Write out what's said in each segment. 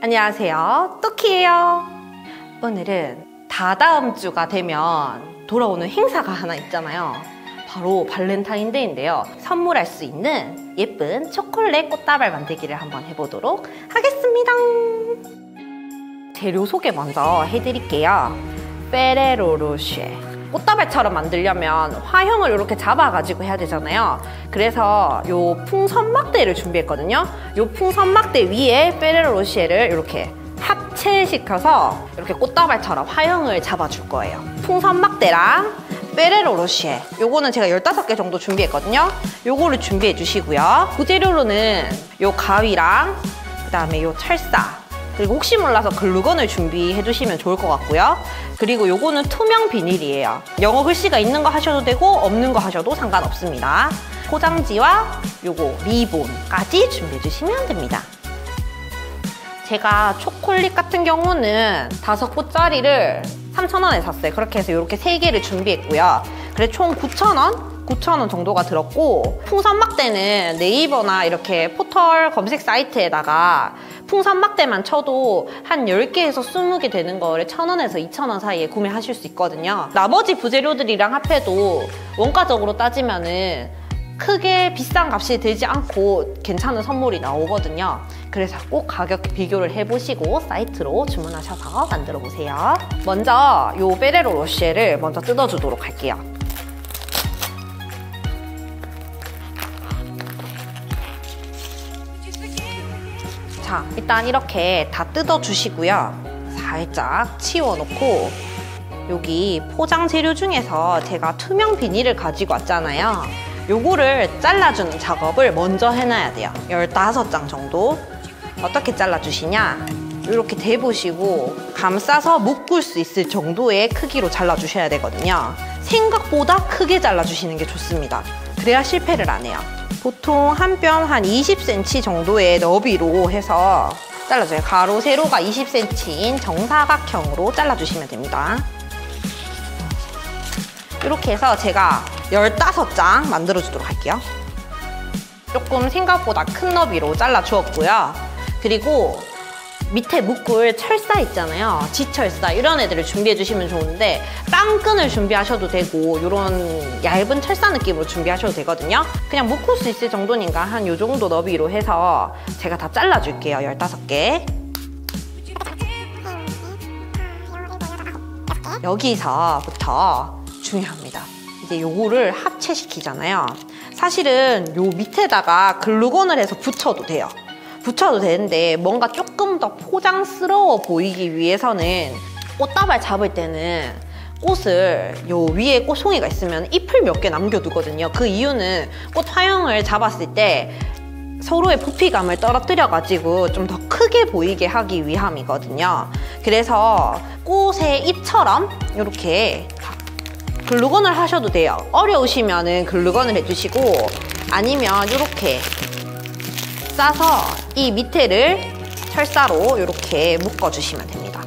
안녕하세요, 또키예요. 오늘은 다다음 주가 되면 돌아오는 행사가 하나 있잖아요. 바로 발렌타인데이인데요. 선물할 수 있는 예쁜 초콜릿 꽃다발 만들기를 한번 해보도록 하겠습니다. 재료 소개 먼저 해드릴게요. 페레로 로쉐. 꽃다발처럼 만들려면 화형을 이렇게 잡아가지고 해야 되잖아요. 그래서 요 풍선막대를 준비했거든요. 요 풍선막대 위에 페레로 로쉐를 이렇게 합체시켜서 이렇게 꽃다발처럼 화형을 잡아줄 거예요. 풍선막대랑 페레로 로쉐, 요거는 제가 15개 정도 준비했거든요. 요거를 준비해 주시고요. 부재료로는 요 가위랑 그다음에 요 철사, 그리고 혹시 몰라서 글루건을 준비해 주시면 좋을 것 같고요. 그리고 요거는 투명 비닐이에요. 영어 글씨가 있는 거 하셔도 되고 없는 거 하셔도 상관없습니다. 포장지와 요거 리본까지 준비해 주시면 됩니다. 제가 초콜릿 같은 경우는 5포짜리를 3,000원에 샀어요. 그렇게 해서 이렇게 3개를 준비했고요. 그래서 총 9,000원? 9,000원 정도가 들었고, 풍선막대는 네이버나 이렇게 포털 검색 사이트에다가 풍선막대만 쳐도 한 10개에서 20개 되는 거를 1,000원에서 2,000원 사이에 구매하실 수 있거든요. 나머지 부재료들이랑 합해도 원가적으로 따지면은 크게 비싼 값이 들지 않고 괜찮은 선물이 나오거든요. 그래서 꼭 가격 비교를 해보시고 사이트로 주문하셔서 만들어 보세요. 먼저 요 페레로 로쉐를 먼저 뜯어주도록 할게요. 자, 일단 이렇게 다 뜯어주시고요. 살짝 치워놓고 여기 포장 재료 중에서 제가 투명 비닐을 가지고 왔잖아요. 요거를 잘라주는 작업을 먼저 해놔야 돼요. 15장 정도. 어떻게 잘라주시냐, 이렇게 대보시고 감싸서 묶을 수 있을 정도의 크기로 잘라주셔야 되거든요. 생각보다 크게 잘라주시는 게 좋습니다. 그래야 실패를 안 해요. 보통 한 뼘 한 20cm 정도의 너비로 해서 잘라줘요. 가로, 세로가 20cm인 정사각형으로 잘라주시면 됩니다. 이렇게 해서 제가 15장 만들어주도록 할게요. 조금 생각보다 큰 너비로 잘라주었고요. 그리고 밑에 묶을 철사 있잖아요. 지철사, 이런 애들을 준비해 주시면 좋은데 빵끈을 준비하셔도 되고 이런 얇은 철사 느낌으로 준비하셔도 되거든요. 그냥 묶을 수 있을 정도니까 한 요 정도 너비로 해서 제가 다 잘라줄게요. 15개. 여기서부터 중요합니다. 이제 요거를 합체시키잖아요. 사실은 요 밑에다가 글루건을 해서 붙여도 돼요. 붙여도 되는데 뭔가 조금 더 포장스러워 보이기 위해서는 꽃다발 잡을 때는 꽃을 요 위에 꽃송이가 있으면 잎을 몇 개 남겨두거든요. 그 이유는 꽃 화형을 잡았을 때 서로의 부피감을 떨어뜨려가지고 좀 더 크게 보이게 하기 위함이거든요. 그래서 꽃의 잎처럼 이렇게 글루건을 하셔도 돼요. 어려우시면은 글루건을 해주시고, 아니면 이렇게 싸서 이 밑에를 철사로 이렇게 묶어주시면 됩니다.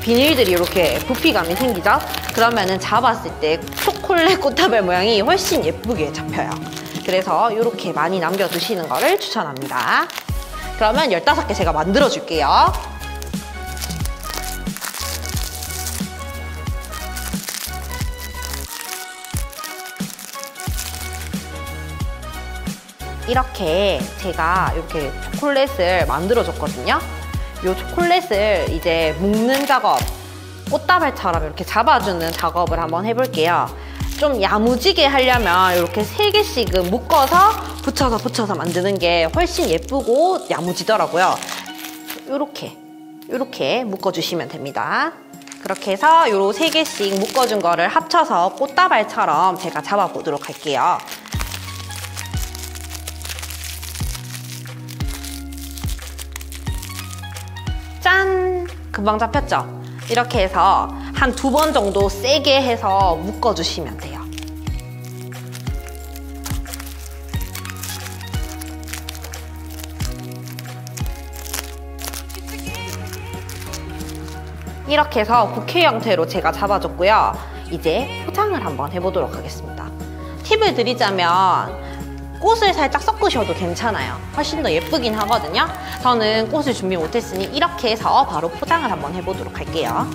비닐들이 이렇게 부피감이 생기죠? 그러면은 잡았을 때 초콜릿 꽃다발 모양이 훨씬 예쁘게 잡혀요. 그래서 이렇게 많이 남겨두시는 거를 추천합니다. 그러면 15개 제가 만들어줄게요. 이렇게 제가 이렇게 초콜릿을 만들어줬거든요. 이 초콜릿을 이제 묶는 작업, 꽃다발처럼 이렇게 잡아주는 작업을 한번 해볼게요. 좀 야무지게 하려면 이렇게 3개씩은 묶어서 붙여서 만드는 게 훨씬 예쁘고 야무지더라고요. 이렇게 묶어주시면 됩니다. 그렇게 해서 요 3개씩 묶어준 거를 합쳐서 꽃다발처럼 제가 잡아보도록 할게요. 짠! 금방 잡혔죠? 이렇게 해서 한 2번 정도 세게 해서 묶어주시면 돼요. 이렇게 해서 부케 형태로 제가 잡아줬고요. 이제 포장을 한번 해보도록 하겠습니다. 팁을 드리자면 꽃을 살짝 섞으셔도 괜찮아요. 훨씬 더 예쁘긴 하거든요. 저는 꽃을 준비 못했으니 이렇게 해서 바로 포장을 한번 해보도록 할게요.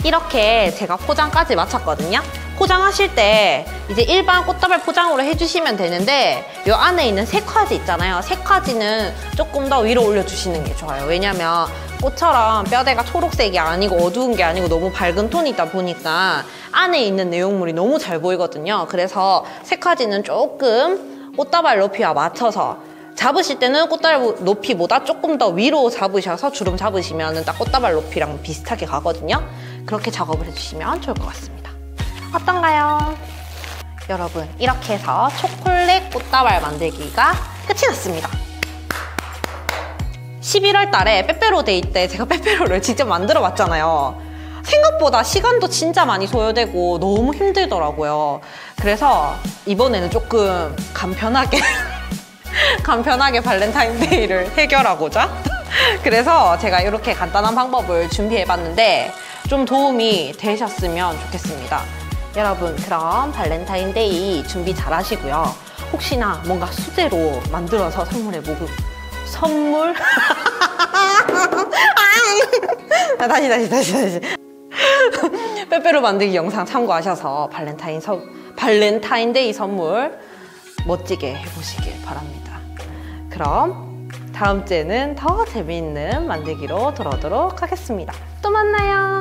이렇게 제가 포장까지 마쳤거든요. 포장하실 때 이제 일반 꽃다발 포장으로 해주시면 되는데 이 안에 있는 색화지 있잖아요. 색화지는 조금 더 위로 올려주시는 게 좋아요. 왜냐면 꽃처럼 뼈대가 초록색이 아니고 어두운 게 아니고 너무 밝은 톤이다 보니까 안에 있는 내용물이 너무 잘 보이거든요. 그래서 색화지는 조금 꽃다발 높이와 맞춰서 잡으실 때는 꽃다발 높이보다 조금 더 위로 잡으셔서 주름 잡으시면 딱 꽃다발 높이랑 비슷하게 가거든요. 그렇게 작업을 해주시면 좋을 것 같습니다. 어떤가요? 여러분, 이렇게 해서 초콜릿 꽃다발 만들기가 끝이 났습니다. 11월 달에 빼빼로 데이 때 제가 빼빼로를 직접 만들어 봤잖아요. 생각보다 시간도 진짜 많이 소요되고 너무 힘들더라고요. 그래서 이번에는 조금 간편하게 간편하게 발렌타인데이를 해결하고자 그래서 제가 이렇게 간단한 방법을 준비해봤는데 좀 도움이 되셨으면 좋겠습니다. 여러분, 그럼 발렌타인데이 준비 잘 하시고요. 혹시나 뭔가 수제로 만들어서 선물해보고 선물? 다시 빼빼로 만들기 영상 참고하셔서 발렌타인데이 선물 멋지게 해보시길 바랍니다. 그럼 다음 주에는 더 재미있는 만들기로 돌아오도록 하겠습니다. 또 만나요.